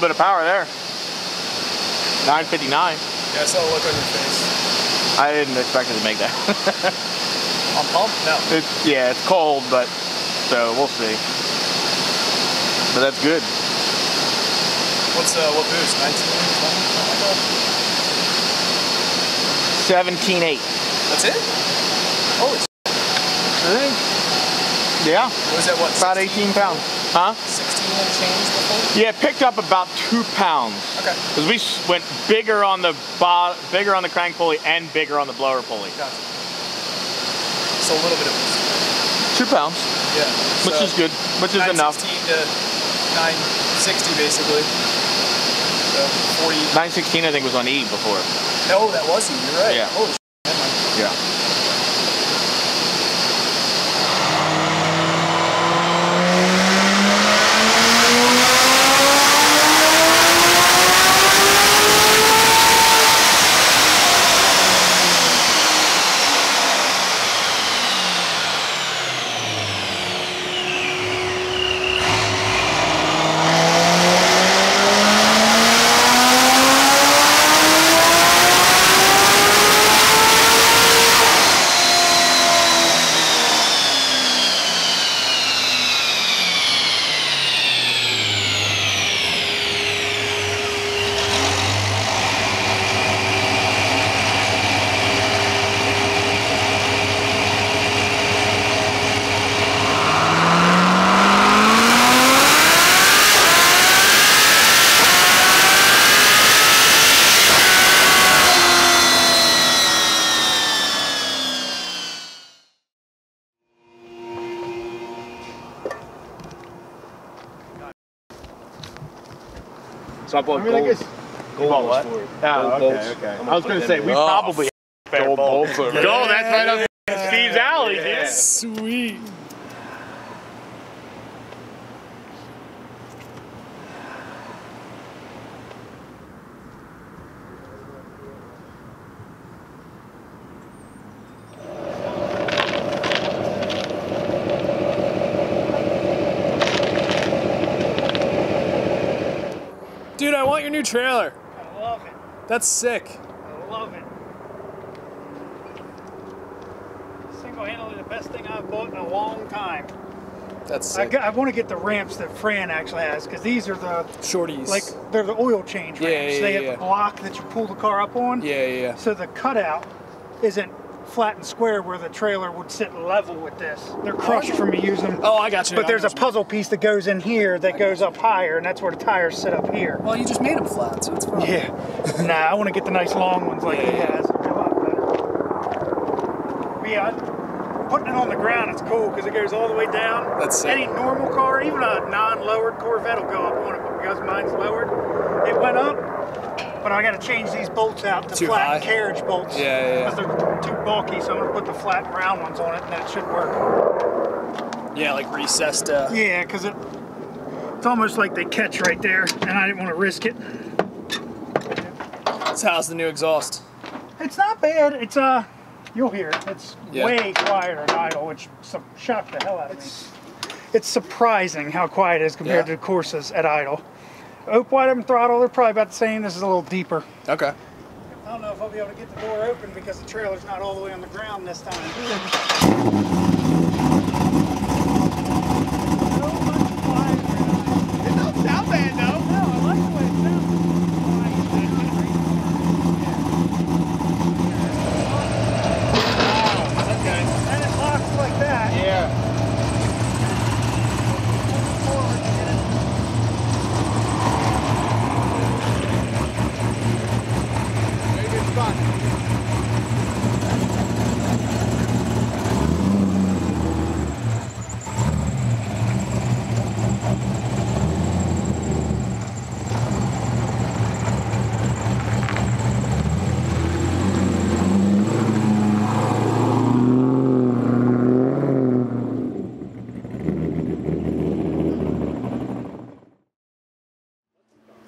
bit of power there. 959. Yeah, I saw a look on your face. I didn't expect it to make that. On pump? No. Yeah, it's cold, but so we'll see. But that's good. What boost? 19, 20? 17.8. That's it? Holy shit. I think. Yeah. Was that what? About 18 pounds. Huh? 16 and change before? Yeah, it picked up about 2 pounds. Okay. Because we went bigger on the crank pulley and bigger on the blower pulley. Gotcha. So a little bit of boost. 2 pounds. Yeah. Which is good. Which is enough. 916 to 960 basically. So 40. 916 I think was on E before. No, that was E. You're right. Yeah. Holy shit. Yeah. So I bought gold. Gold what? For it. Oh, okay. I was going to say, we probably have gold bolts over there. Gold, that's right up Steve's alley, dude. Yeah. Sweet. Dude, I want your new trailer. I love it. That's sick. I love it. Single-handedly the best thing I've bought in a long time. That's sick. I want to get the ramps that Fran actually has, because these are the shorties. Like they're the oil change ramps. They have the block that you pull the car up on. Yeah. So the cutout isn't flat and square where the trailer would sit level with this. They're crushed from me using them. Oh, I got you. But there's a puzzle piece that goes in here that goes up higher, and that's where the tires sit up here. Well, you just made them flat, so it's fine. Yeah. Nah, I want to get the nice long ones like he has. They're a lot better. But yeah, putting it on the ground, it's cool because it goes all the way down. That's sick. Any normal car, even a non-lowered Corvette will go up on it, but because mine's lowered, it went up. But I got to change these bolts out to flat carriage bolts. Yeah. Because they're too bulky, so I'm going to put the flat round ones on it, and that should work. Yeah, like recessed. Yeah, because it's almost like they catch right there, and I didn't want to risk it. So how's the new exhaust? It's not bad. It's you'll hear it. It's way quieter than idle, which shocked the hell out of me. It's surprising how quiet it is compared to the Corsas at idle. Open wide open throttle, they're probably about the same. This is a little deeper. Okay. I don't know if I'll be able to get the door open because the trailer's not all the way on the ground this time. So much quieter. It don't sound bad though. No, I like the way it sounds. Okay. And it locks like that. Yeah.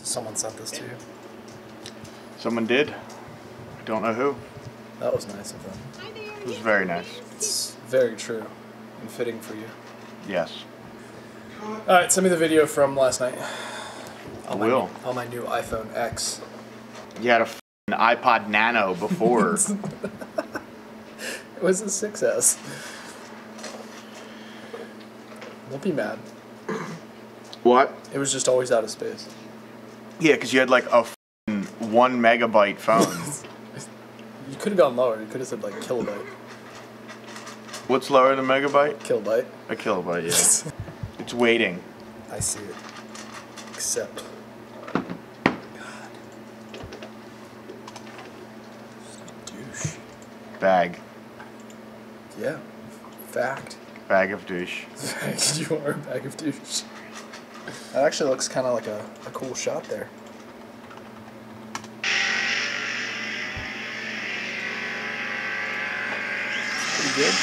Someone sent this to you. Someone did. Don't know who. That was nice of them. It was very nice. It's very true and fitting for you. Yes. Alright, send me the video from last night. On my new iPhone X. You had a iPod Nano before. It was a 6S. Don't be mad. What? It was just always out of space. Yeah, because you had like a 1 megabyte phone. You could have gone lower. You could have said like kilobyte. What's lower than a megabyte? Kilobyte. A kilobyte, yeah. It's waiting. I see it. Except. God. Douche. Bag. Yeah. Fact. Bag of douche. You are a bag of douche. That actually looks kind of like a cool shot there. Pretty good.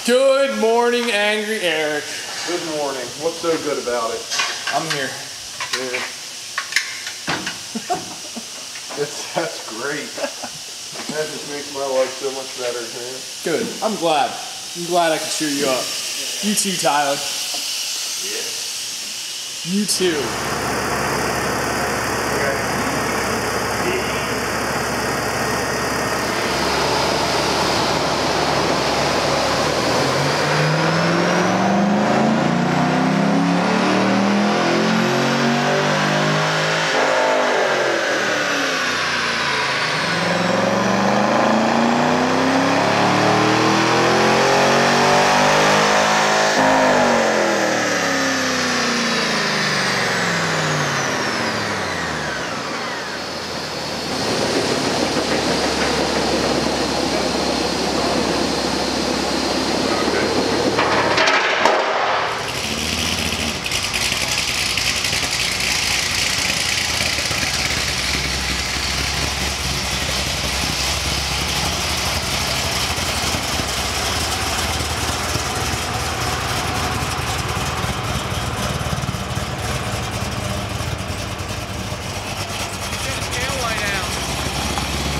Good morning, Angry Eric. Good morning. What's so good about it? I'm here. Yeah. That's great. That just makes my life so much better, man. Good. I'm glad. I'm glad I could cheer you up. You too, Tyler. Yeah. You too.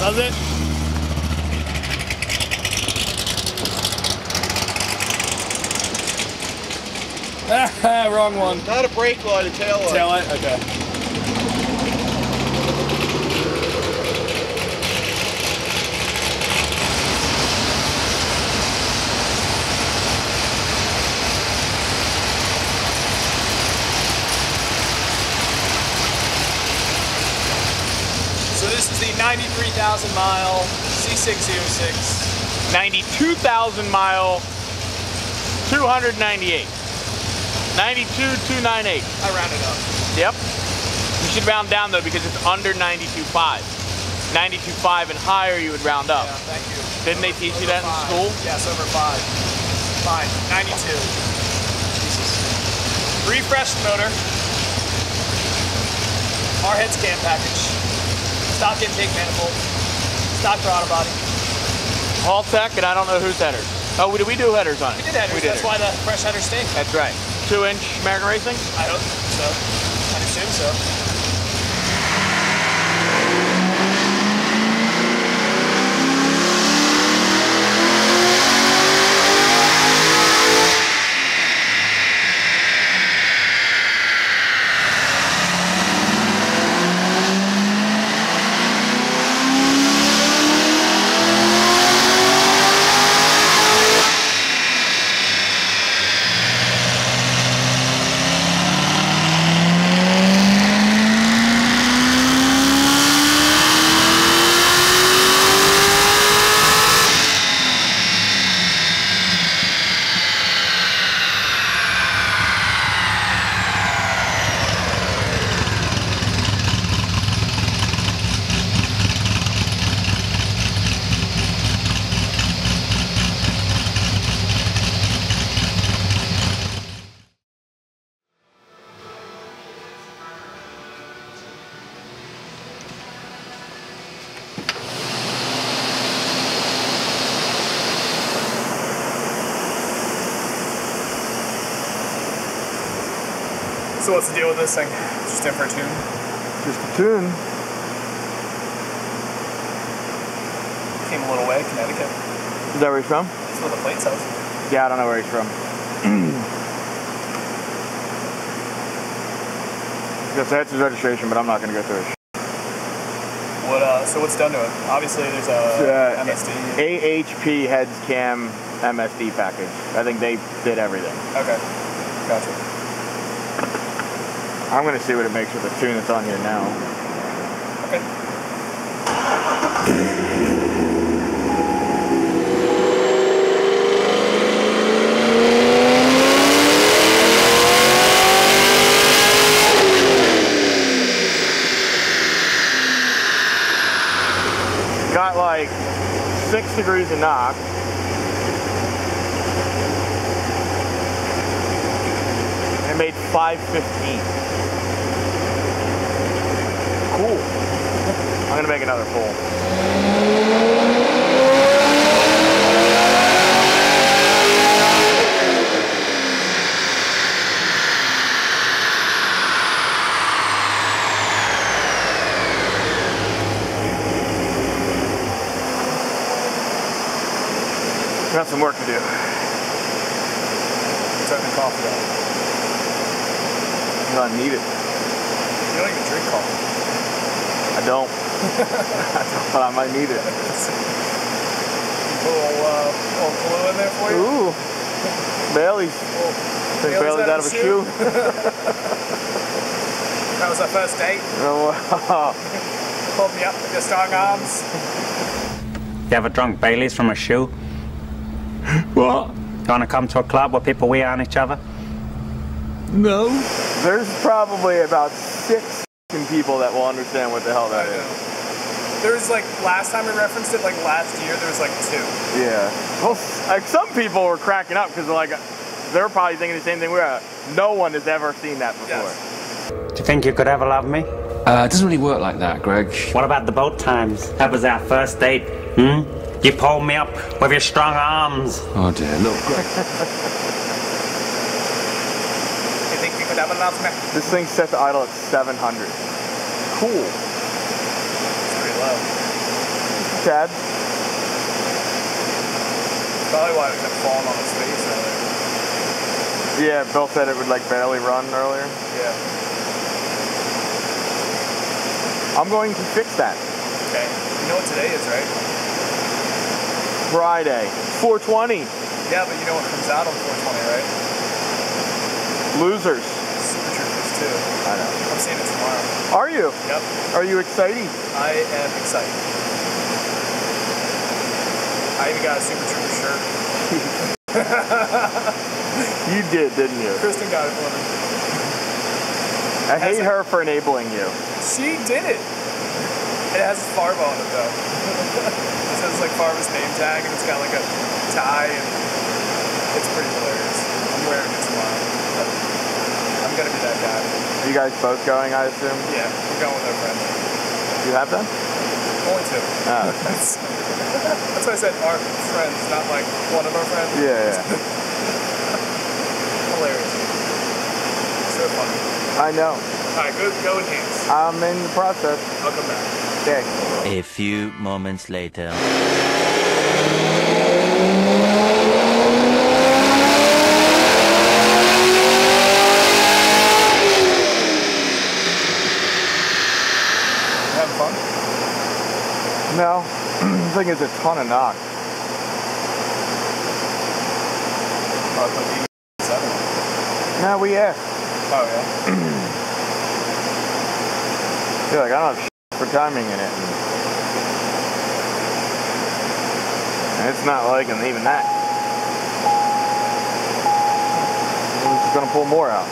Does it? Wrong one. Not a brake light, a tail light. Tail light? Okay. So this is the 93,000 mile C6 Z06. 92,000 mile, 298. 92,298. I rounded up. Yep. You should round down though because it's under 92.5. 92.5 and higher you would round up. Yeah, thank you. Didn't they teach you that in school? Yes, over 5. Fine. 92. Jesus. Refreshed motor. Our head scan package. Stock intake manifold. Stock throttle body. All tech, and I don't know whose headers. Oh, did we do headers on it? We did headers. That's why the fresh headers stink. That's right. 2-inch American Racing? I hope so. I'd assume so. So what's the deal with this thing? Just in for a tune? Just a tune. Came a little way, Connecticut. Is that where he's from? That's what the plate says. Yeah, I don't know where he's from. Because that's his registration, but I'm not going to go through it. What? So what's done to it? Obviously, there's a MSD. AHP heads cam MSD package. I think they did everything. Okay, gotcha. I'm going to see what it makes with the tune that's on here now. Okay. Got like 6 degrees of knock. And made 515. Cool. I'm gonna make another full. Got some work to do. Turning coffee on. I'm gonna need it. You don't even drink coffee. I don't. But I might need it. Put a little glue in there for you? Ooh. Bailey's. Think Bailey's out of a shoe. That was our first date. Oh, wow. Pulled me up with your strong arms. You ever drunk Bailey's from a shoe? What? You want to come to a club where people wee on each other? No. There's probably about 6 people that will understand what the hell that is. There was like, last time we referenced it, like last year, there was like 2. Yeah. Well, like some people were cracking up because like they're probably thinking the same thing we are. No one has ever seen that before. Yes. Do you think you could ever love me? It doesn't really work like that, Greg. What about the boat times? That was our first date, hmm? You pulled me up with your strong arms. Oh dear, look, Greg. You think you could ever love me? This thing's set to idle at 700. Cool. It's pretty low. Chad? Probably why it kept falling on its face earlier. Yeah, Bill said it would like barely run earlier. Yeah. I'm going to fix that. Okay. You know what today is, right? Friday. 420. Yeah, but you know what comes out on 420, right? Losers. Super Troopers, too. I know. I'm seeing it tomorrow. Are you? Yep. Are you excited? I am excited. I even got a Super Trooper shirt. You did, didn't you? Kristen got it for me. I hate her for enabling you. She did it. It has Farva on it, though. It says like Farva's name tag, and it's got like a tie, and it's pretty hilarious. I'm wearing it tomorrow. I'm gonna be that guy. Are you guys both going, I assume? Yeah, we're going with our friends. You have them? Only 2. Oh, okay. That's why I said our friends, not like one of our friends. Yeah. Hilarious. So funny. I know. Alright, go enhance. I'm in the process. I'll come back. Okay. A few moments later. Having fun? No. This thing is a ton of knock. Oh, it's like E47. No, we asked. Oh, yeah. You're like, I don't have for timing in it. And it's not liking even that. We're just gonna pull more out.